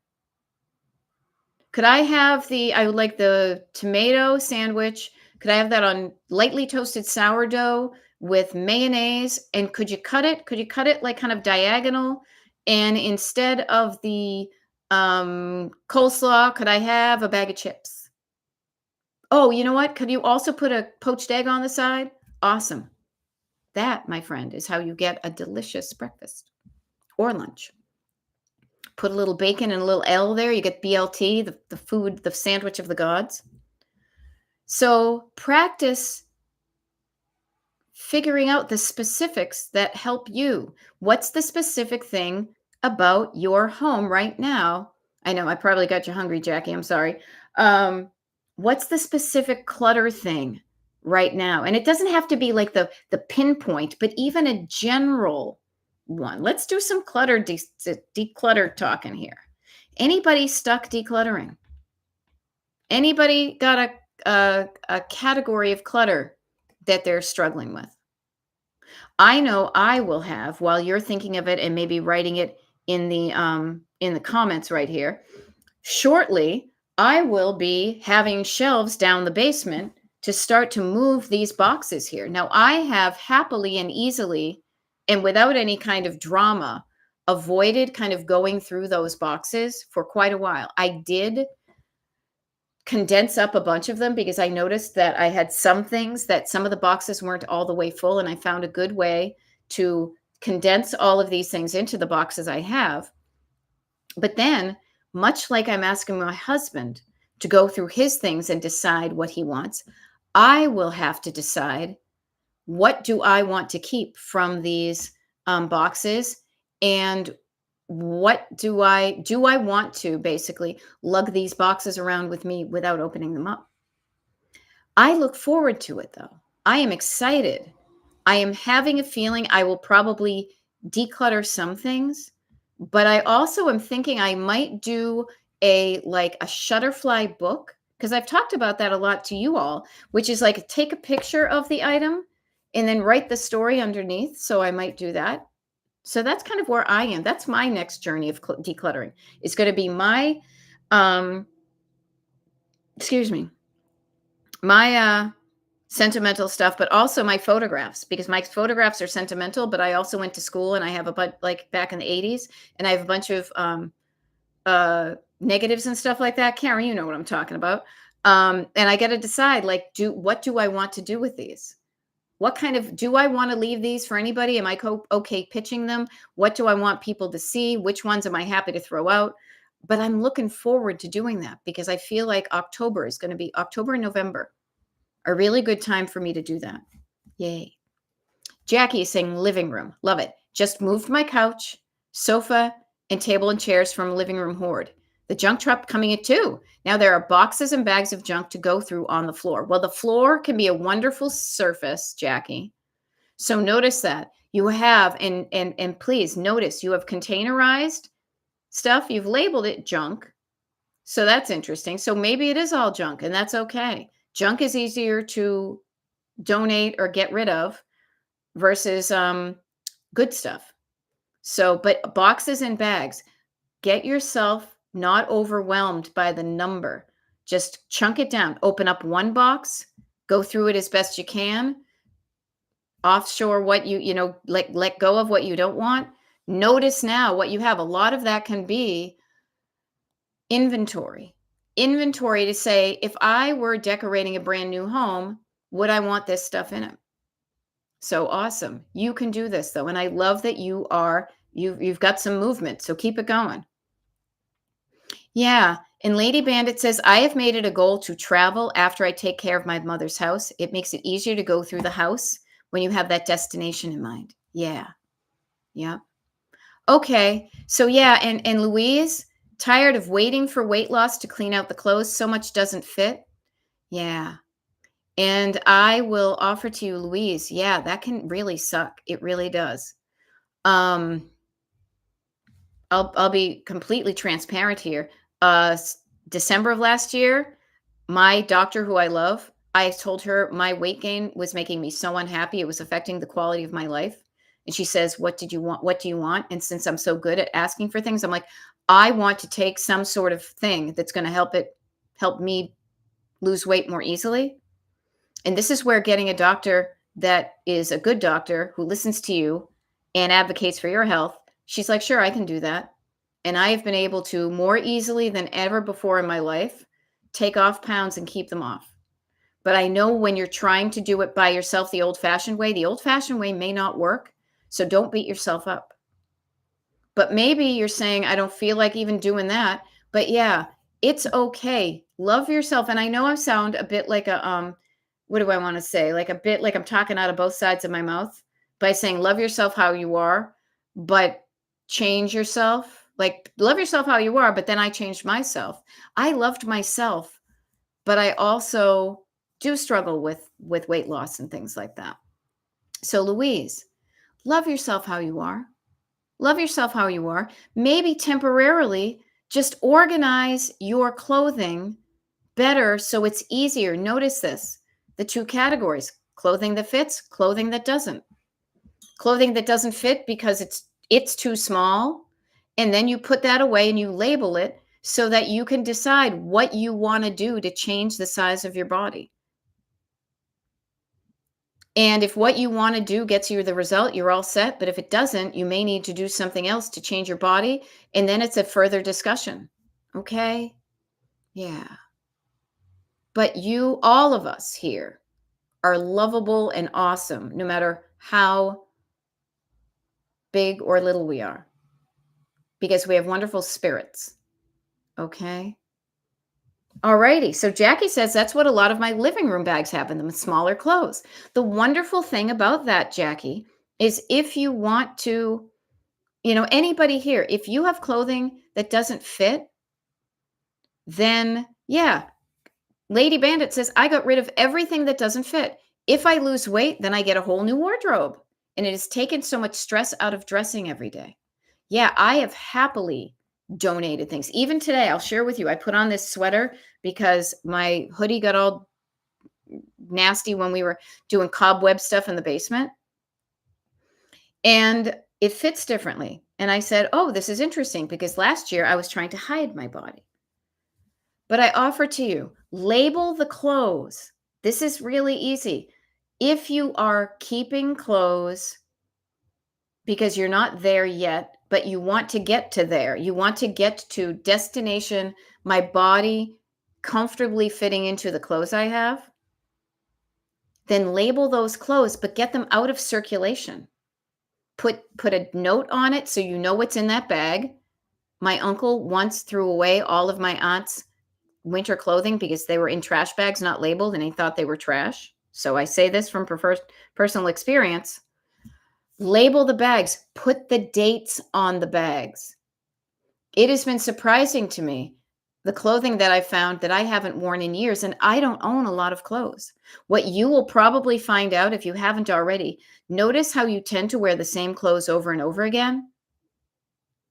Could I have I would like the tomato sandwich, Could I have that on lightly toasted sourdough with mayonnaise? And could you cut it? Could you cut it like kind of diagonal? And instead of the coleslaw, could I have a bag of chips? Oh, you know what? Could you also put a poached egg on the side? Awesome. That, my friend, is how you get a delicious breakfast or lunch. Put a little bacon and a little L there. You get BLT, the food, the sandwich of the gods. So practice figuring out the specifics that help you. What's the specific thing about your home right now? I know I probably got you hungry, Jackie. I'm sorry. Um, what's the specific clutter thing right now? And it doesn't have to be like the pinpoint, but even a general one. Let's do some declutter talking here. Anybody stuck decluttering? Anybody got a category of clutter that they're struggling with? I know I will have, while you're thinking of it and maybe writing it in the comments right here. Shortly, I will be having shelves down the basement to start to move these boxes here. Now, I have happily and easily and without any kind of drama avoided kind of going through those boxes for quite a while. I did condense up a bunch of them because I noticed that I had some things that some of the boxes weren't all the way full, and I found a good way to condense all of these things into the boxes I have. But then, much like I'm asking my husband to go through his things and decide what he wants, I will have to decide, what do I want to keep from these boxes, and what do I want to basically lug these boxes around with me without opening them up? I look forward to it though. I am excited. I am having a feeling I will probably declutter some things, but I also am thinking I might do a Shutterfly book, because I've talked about that a lot to you all, which is like take a picture of the item and then write the story underneath. So I might do that. So that's kind of where I am. That's my next journey of decluttering. It's going to be my, um, excuse me, my sentimental stuff, but also my photographs, because my photographs are sentimental. But I also went to school and I have a bunch, like back in the 80s, and I have a bunch of negatives and stuff like that. Karen, you know what I'm talking about. And I got to decide, like, what do I want to do with these? What kind of, do I want to leave these for anybody? Am I okay pitching them? What do I want people to see? Which ones am I happy to throw out? But I'm looking forward to doing that because I feel like October and November, a really good time for me to do that. Yay. Jackie is saying living room. Love it. Just moved my couch, sofa, and table and chairs from living room hoard. The junk truck coming at 2. Now there are boxes and bags of junk to go through on the floor. Well, the floor can be a wonderful surface, Jackie. So notice that you have, and please notice, you have containerized stuff. You've labeled it junk. So that's interesting. So maybe it is all junk, and that's okay. Junk is easier to donate or get rid of versus good stuff. So, but boxes and bags, get yourself not overwhelmed by the number. Just chunk it down. Open up one box, go through it as best you can. Offshore what let go of what you don't want. Notice now what you have. A lot of that can be inventory. Inventory to say, if I were decorating a brand new home, would I want this stuff in it? So awesome. You can do this though. And I love that you've got some movement. So keep it going. Yeah. And Lady Bandit says, I have made it a goal to travel after I take care of my mother's house. It makes it easier to go through the house when you have that destination in mind. Yeah. Yeah. Okay. So yeah. And Louise, tired of waiting for weight loss to clean out the clothes. So much doesn't fit. Yeah. And I will offer to you, Louise. Yeah, that can really suck. It really does. Um, I'll be completely transparent here. December of last year, my doctor, who I love, I told her my weight gain was making me so unhappy. It was affecting the quality of my life. And she says, "What did you want? What do you want?" And since I'm so good at asking for things, I'm like, I want to take some sort of thing that's going to help me lose weight more easily. And this is where getting a doctor that is a good doctor who listens to you and advocates for your health, she's like, sure, I can do that. And I have been able to more easily than ever before in my life take off pounds and keep them off. But I know when you're trying to do it by yourself the old fashioned way may not work. So don't beat yourself up. But maybe you're saying, I don't feel like even doing that. But yeah, it's okay. Love yourself. And I know I sound a bit like a, what do I want to say? Like a bit like I'm talking out of both sides of my mouth by saying, love yourself how you are, but change yourself. Like, love yourself how you are. But then I changed myself. I loved myself, but I also do struggle with weight loss and things like that. So, Louise, love yourself how you are. Love yourself how you are. Maybe temporarily just organize your clothing better so it's easier. Notice this, the two categories: clothing that fits, clothing that doesn't. Clothing that doesn't fit because it's too small. And then you put that away and you label it so that you can decide what you want to do to change the size of your body. And if what you want to do gets you the result, you're all set. But if it doesn't, you may need to do something else to change your body. And then it's a further discussion. Okay? Yeah. But you, all of us here, are lovable and awesome, no matter how big or little we are, because we have wonderful spirits. Okay? Alrighty. So Jackie says that's what a lot of my living room bags have in them, smaller clothes. The wonderful thing about that, Jackie, is if you want to, anybody here, if you have clothing that doesn't fit, then yeah, Lady Bandit says, I got rid of everything that doesn't fit. If I lose weight, then I get a whole new wardrobe. And it has taken so much stress out of dressing every day. Yeah, I have happily donated things. Even today, I'll share with you, I put on this sweater because my hoodie got all nasty when we were doing cobweb stuff in the basement. And it fits differently. And I said, oh, this is interesting because last year I was trying to hide my body. But I offer to you, label the clothes. This is really easy. If you are keeping clothes because you're not there yet, but you want to get to there, you want to get to destination, my body comfortably fitting into the clothes I have, then label those clothes, but get them out of circulation. Put a note on it so you know what's in that bag. My uncle once threw away all of my aunt's winter clothing because they were in trash bags, not labeled, and he thought they were trash. So I say this from personal experience. Label the bags, put the dates on the bags. It has been surprising to me, the clothing that I found that I haven't worn in years, and I don't own a lot of clothes. What you will probably find out if you haven't already, notice how you tend to wear the same clothes over and over again.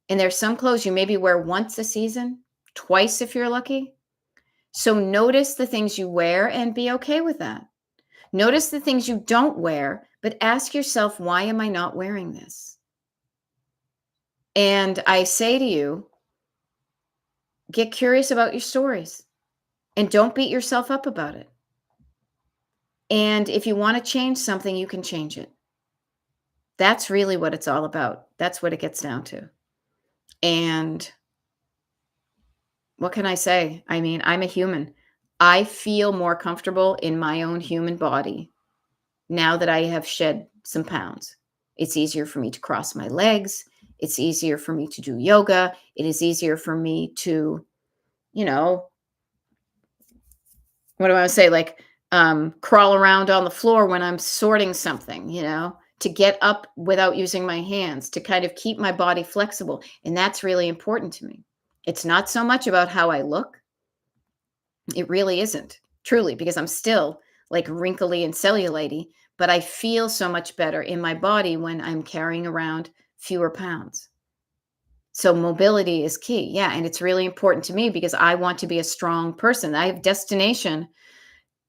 And there's some clothes you maybe wear once a season, twice if you're lucky. So notice the things you wear and be okay with that. Notice the things you don't wear, but ask yourself, why am I not wearing this? And I say to you, get curious about your stories and don't beat yourself up about it. And if you want to change something, you can change it. That's really what it's all about. That's what it gets down to. And what can I say? I mean, I'm a human. I feel more comfortable in my own human body now that I have shed some pounds. It's easier for me to cross my legs. It's easier for me to do yoga. It is easier for me to, what do I want to say? Like, crawl around on the floor when I'm sorting something, to get up without using my hands, to kind of keep my body flexible. And that's really important to me. It's not so much about how I look. It really isn't, truly, because I'm still like wrinkly and cellulite, but I feel so much better in my body when I'm carrying around fewer pounds. So mobility is key. Yeah. And it's really important to me because I want to be a strong person. I have destination,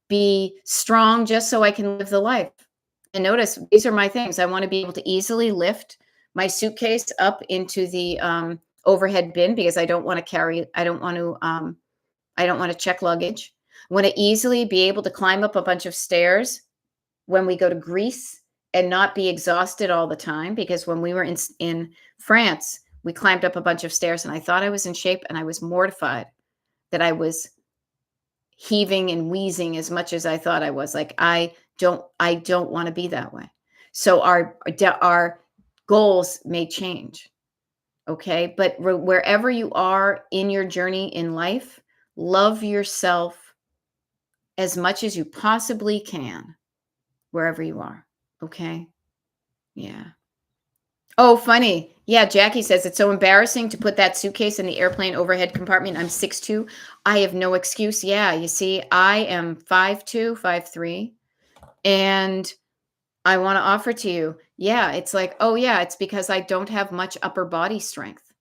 be strong just so I can live the life. And notice, these are my things. I want to be able to easily lift my suitcase up into the overhead bin because I don't want to check luggage. Want to easily be able to climb up a bunch of stairs when we go to Greece and not be exhausted all the time, because when we were in France, we climbed up a bunch of stairs and I thought I was in shape and I was mortified that I was heaving and wheezing as much as I thought I was. Like I don't want to be that way. So our goals may change. Okay? But wherever you are in your journey in life, love yourself as much as you possibly can wherever you are. Okay? Yeah. Oh, funny. Yeah, Jackie says it's so embarrassing to put that suitcase in the airplane overhead compartment. I'm 6'2". I have no excuse. Yeah, you see, I am 5'2", 5'3", and I want to offer to you. Yeah, it's like, oh yeah, it's because I don't have much upper body strength.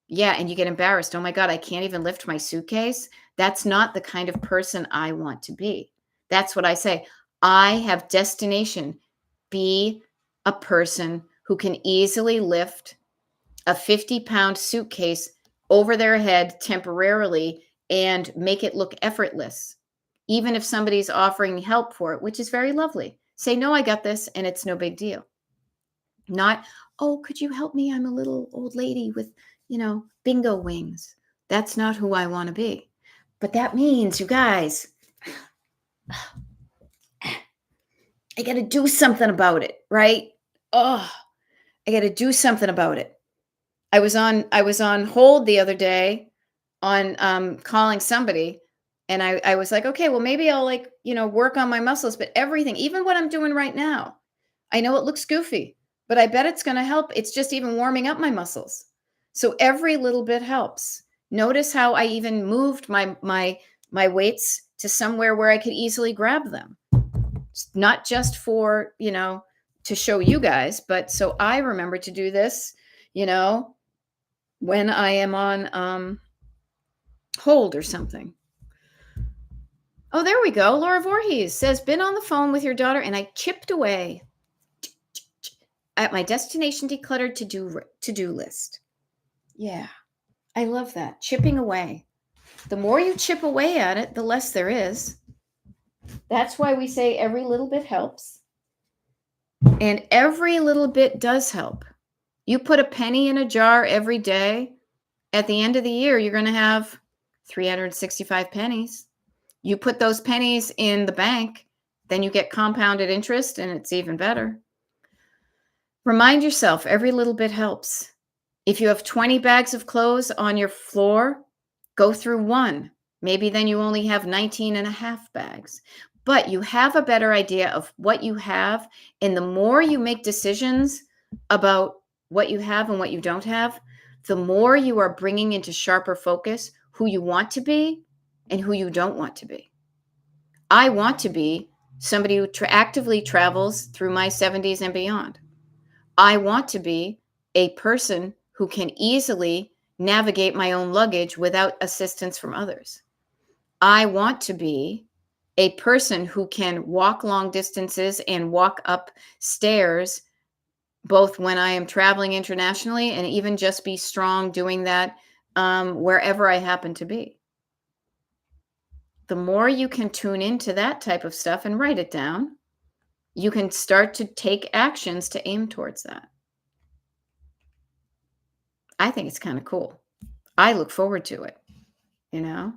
Yeah, and you get embarrassed. Oh my God, I can't even lift my suitcase. That's not the kind of person I want to be. That's what I say. I have destination. Be a person who can easily lift a 50-pound suitcase over their head temporarily and make it look effortless. Even if somebody's offering help for it, which is very lovely. Say, no, I got this, and it's no big deal. Not, oh, could you help me? I'm a little old lady with, bingo wings. That's not who I want to be. But that means, you guys, I got to do something about it, right? Oh, I got to do something about it. I was on hold the other day on calling somebody, and I was like, okay, well maybe I'll work on my muscles, but everything, even what I'm doing right now, I know it looks goofy, but I bet it's going to help. It's just even warming up my muscles. So every little bit helps. Notice how I even moved my weights to somewhere where I could easily grab them. Not just for, to show you guys, but so I remember to do this, when I am on hold or something. Oh, there we go. Laura Voorhees says, been on the phone with your daughter and I chipped away at my destination decluttered to-do list. Yeah, I love that. Chipping away. The more you chip away at it, the less there is. That's why we say every little bit helps. And every little bit does help. You put a penny in a jar every day, at the end of the year, you're going to have 365 pennies. You put those pennies in the bank, then you get compounded interest, and it's even better. Remind yourself, every little bit helps. If you have 20 bags of clothes on your floor, go through one. Maybe then you only have 19 and a half bags. But you have a better idea of what you have, and the more you make decisions about what you have and what you don't have, the more you are bringing into sharper focus who you want to be and who you don't want to be. I want to be somebody who actively travels through my 70s and beyond. I want to be a person who can easily navigate my own luggage without assistance from others. I want to be a person who can walk long distances and walk up stairs, both when I am traveling internationally and even just be strong doing that wherever I happen to be. The more you can tune into that type of stuff and write it down, you can start to take actions to aim towards that. I think it's kind of cool. I look forward to it, Now,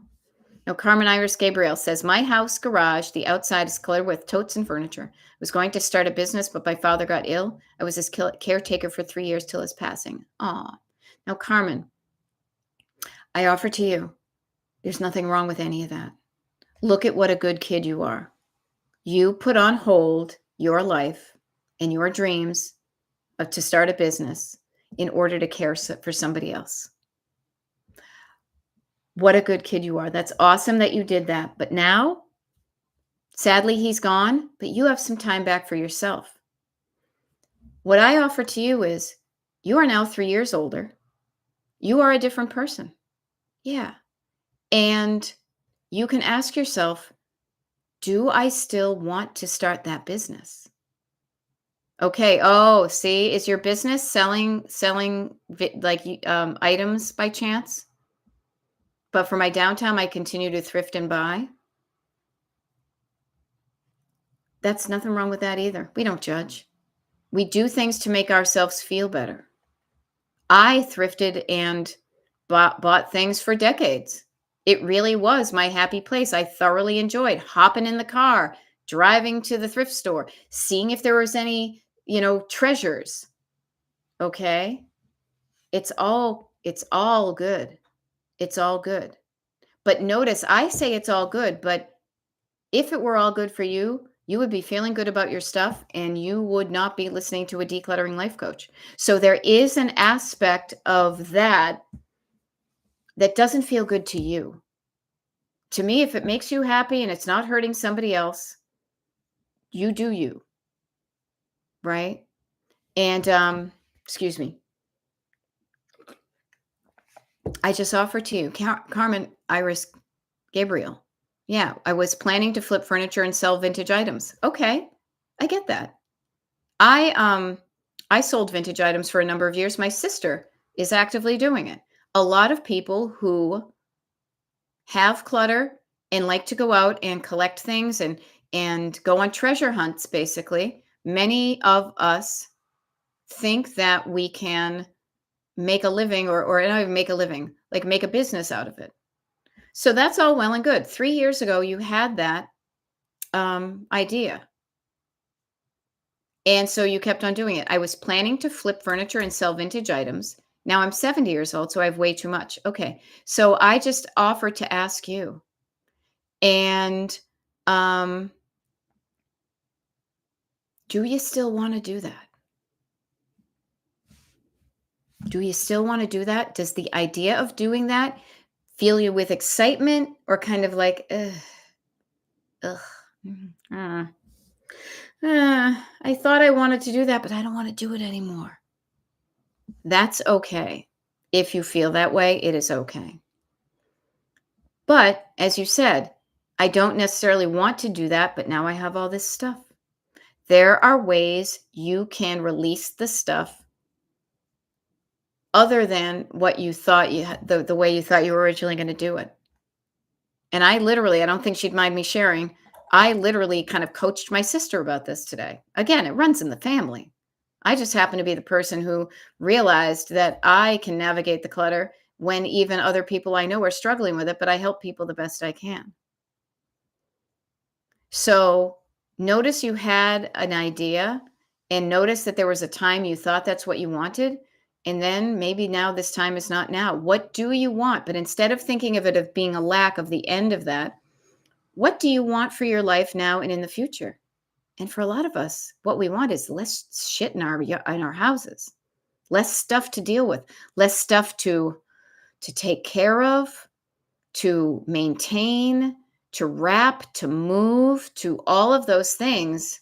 Carmen Iris Gabriel says, my house garage, the outside is cluttered with totes and furniture. I was going to start a business, but my father got ill. I was his caretaker for 3 years till his passing. Aw. Now, Carmen, I offer to you, there's nothing wrong with any of that. Look at what a good kid you are. You put on hold your life and your dreams to start a business in order to care for somebody else. What a good kid you are. That's awesome that you did that. But now, sadly, he's gone, but you have some time back for yourself. What I offer to you is, you are now 3 years older. You are a different person. Yeah. And you can ask yourself, do I still want to start that business? Okay. Oh, see, is your business selling items by chance? But for my downtime, I continue to thrift and buy. That's nothing wrong with that either. We don't judge. We do things to make ourselves feel better. I thrifted and bought things for decades. It really was my happy place. I thoroughly enjoyed hopping in the car, driving to the thrift store, seeing if there was any, treasures. Okay? It's all good. It's all good. But notice I say it's all good, but if it were all good for you, you would be feeling good about your stuff and you would not be listening to a decluttering life coach. So there is an aspect of that doesn't feel good to you. To me, if it makes you happy and it's not hurting somebody else, you do you, right? And excuse me, I just offered to you, Carmen, Iris, Gabriel. Yeah, I was planning to flip furniture and sell vintage items. Okay, I get that. I sold vintage items for a number of years. My sister is actively doing it. A lot of people who have clutter and like to go out and collect things and go on treasure hunts, basically, many of us think that we can make a living, or not even make a living, like make a business out of it. So that's all well and good. 3 years ago you had that idea, and so you kept on doing it. I was planning to flip furniture and sell vintage items. Now I'm 70 years old, so I have way too much. Okay. So I just offered to ask you, and um, do you still want to do that? Do you still want to do that? Does the idea of doing that fill you with excitement or kind of like, ugh, ugh, uh, I thought I wanted to do that, but I don't want to do it anymore? That's okay. If you feel that way, it is okay. But as you said, I don't necessarily want to do that, but now I have all this stuff. There are ways you can release the stuff other than what you thought the way you thought you were originally going to do it. And I don't think she'd mind me sharing, I literally kind of coached my sister about this today. Again, it runs in the family. I just happen to be the person who realized that I can navigate the clutter when even other people I know are struggling with it, but I help people the best I can. So notice you had an idea, and notice that there was a time you thought that's what you wanted. And then maybe now this time is not now. What do you want? But instead of thinking of it of being a lack of the end of that, what do you want for your life now and in the future? And for a lot of us, what we want is less shit in our houses, less stuff to deal with, less stuff to take care of, to maintain, to wrap, to move, to all of those things.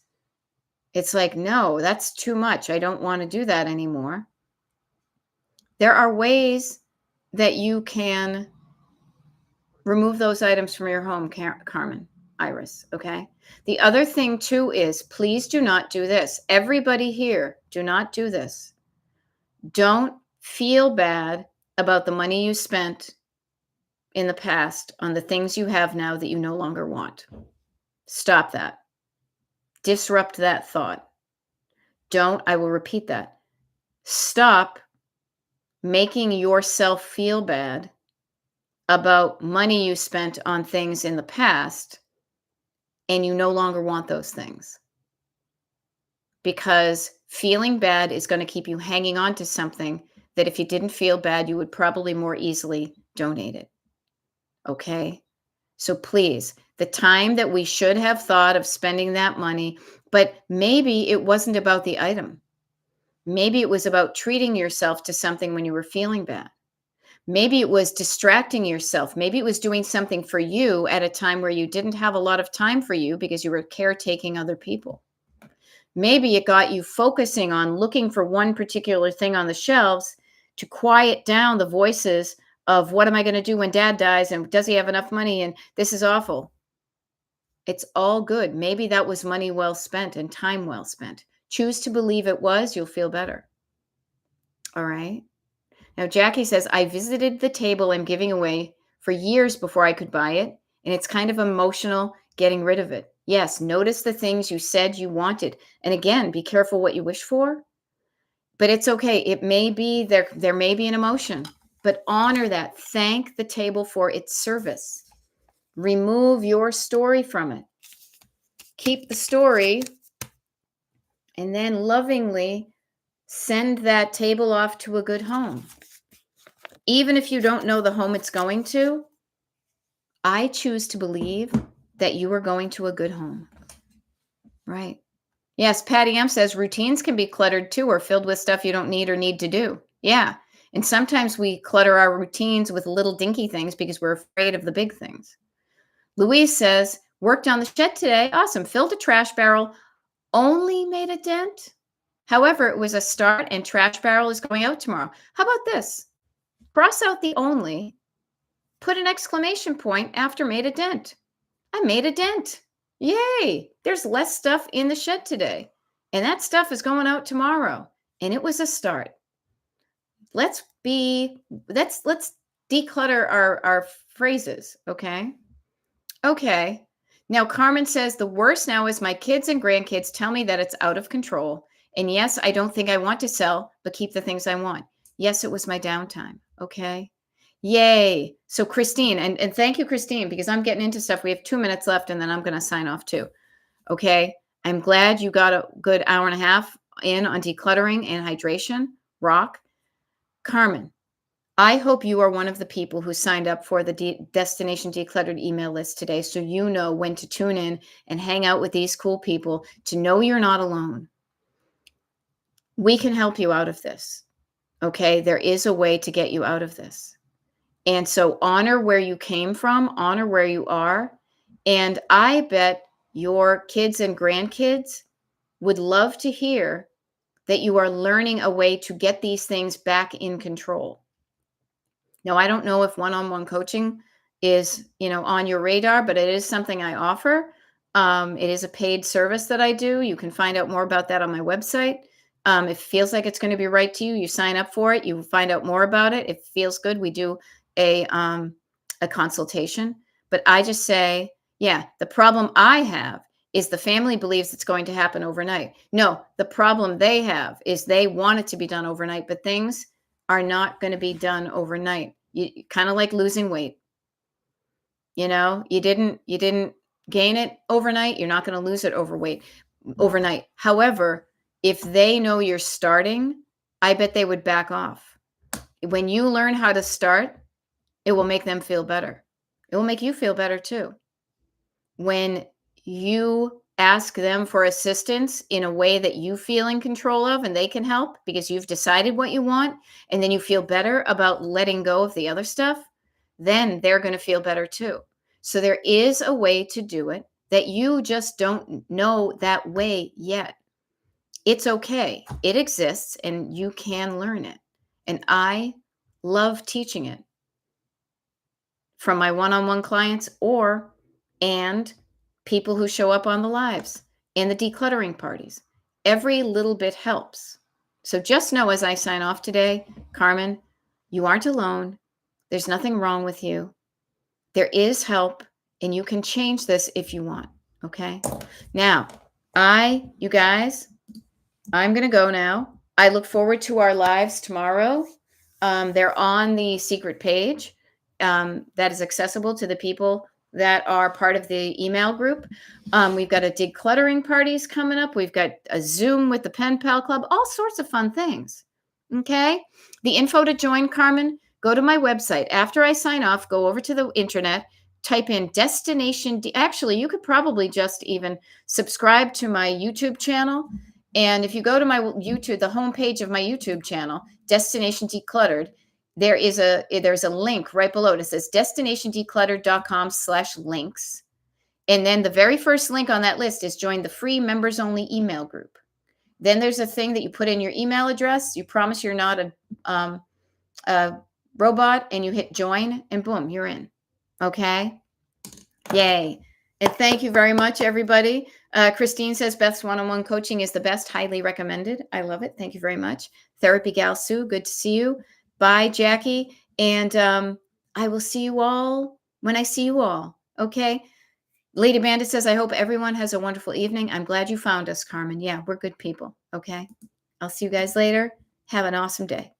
It's like, no, that's too much. I don't want to do that anymore. There are ways that you can remove those items from your home, Carmen, Iris, okay? The other thing too is, please do not do this. Everybody here, do not do this. Don't feel bad about the money you spent in the past on the things you have now that you no longer want. Stop that. Disrupt that thought. I will repeat that. Stop making yourself feel bad about money you spent on things in the past and you no longer want those things. Because feeling bad is going to keep you hanging on to something that if you didn't feel bad, you would probably more easily donate it. Okay? So please, the time that we should have thought of spending that money, but maybe it wasn't about the item. Maybe it was about treating yourself to something when you were feeling bad. Maybe it was distracting yourself. Maybe it was doing something for you at a time where you didn't have a lot of time for you because you were caretaking other people. Maybe it got you focusing on looking for one particular thing on the shelves to quiet down the voices of what am I going to do when dad dies and does he have enough money and this is awful. It's all good. Maybe that was money well spent and time well spent. Choose to believe it was, you'll feel better. All right. Now, Jackie says, I visited the table I'm giving away for years before I could buy it, and it's kind of emotional getting rid of it. Yes, notice the things you said you wanted. And again, be careful what you wish for, but it's okay. It may be there may be an emotion, but honor that. Thank the table for its service. Remove your story from it. Keep the story and then lovingly send that table off to a good home. Even if you don't know the home it's going to, I choose to believe that you are going to a good home. Right. Yes, Patty M says routines can be cluttered too or filled with stuff you don't need or need to do. Yeah. And sometimes we clutter our routines with little dinky things because we're afraid of the big things. Louise says, worked on the shed today. Awesome. Filled a trash barrel. Only made a dent. However, it was a start and trash barrel is going out tomorrow. How about this? Cross out the only, put an exclamation point after made a dent. I made a dent. Yay! There's less stuff in the shed today. And that stuff is going out tomorrow. And it was a start. Let's declutter our phrases, okay? Okay. Now Carmen says the worst now is my kids and grandkids tell me that it's out of control. And yes, I don't think I want to sell, but keep the things I want. Yes, it was my downtime. Okay. Yay. So Christine, and thank you, Christine, because I'm getting into stuff. We have 2 minutes left and then I'm going to sign off too. Okay. I'm glad you got a good hour and a half in on decluttering and hydration. Rock. Carmen, I hope you are one of the people who signed up for the Destination Decluttered email list today, so you know when to tune in and hang out with these cool people to know you're not alone. We can help you out of this. Okay. There is a way to get you out of this. And so honor where you came from, honor where you are. And I bet your kids and grandkids would love to hear that you are learning a way to get these things back in control. Now, I don't know if one-on-one coaching is, on your radar, but it is something I offer. It is a paid service that I do. You can find out more about that on my website. If it feels like it's going to be right to you, you sign up for it. You find out more about it. If it feels good, we do a consultation. But I just say, yeah, the problem I have is the family believes it's going to happen overnight. No, the problem they have is they want it to be done overnight, but things are not going to be done overnight. You kind of like losing weight. You didn't gain it overnight. You're not going to lose it overnight. However, if they know you're starting, I bet they would back off. When you learn how to start, it will make them feel better. It will make you feel better too. When you ask them for assistance in a way that you feel in control of and they can help because you've decided what you want, and then you feel better about letting go of the other stuff, then they're going to feel better too. So there is a way to do it that you just don't know that way yet. It's okay. It exists and you can learn it. And I love teaching it from my one-on-one clients and people who show up on the lives and the decluttering parties. Every little bit helps. So just know as I sign off today, Carmen, you aren't alone. There's nothing wrong with you. There is help and you can change this if you want. Okay. Now, you guys, I'm going to go now. I look forward to our lives tomorrow. They're on the secret page that is accessible to the people that are part of the email group. We've got a decluttering parties coming up. We've got a Zoom with the Pen Pal Club, all sorts of fun things. Okay. The info to join, Carmen, go to my website. After I sign off, go over to the internet, type in destination. Actually, you could probably just even subscribe to my YouTube channel. And if you go to my YouTube, the homepage of my YouTube channel, Destination Decluttered, there's a link right below it. It says destinationdecluttered.com/links. And then the very first link on that list is join the free members only email group. Then there's a thing that you put in your email address. You promise you're not a robot, and you hit join and boom, you're in. Okay. Yay. And thank you very much, everybody. Christine says Beth's one-on-one coaching is the best. Highly recommended. I love it. Thank you very much. Therapy Gal Sue, good to see you. Bye, Jackie. And I will see you all when I see you all. Okay. Lady Bandit says, I hope everyone has a wonderful evening. I'm glad you found us, Carmen. Yeah, we're good people. Okay. I'll see you guys later. Have an awesome day.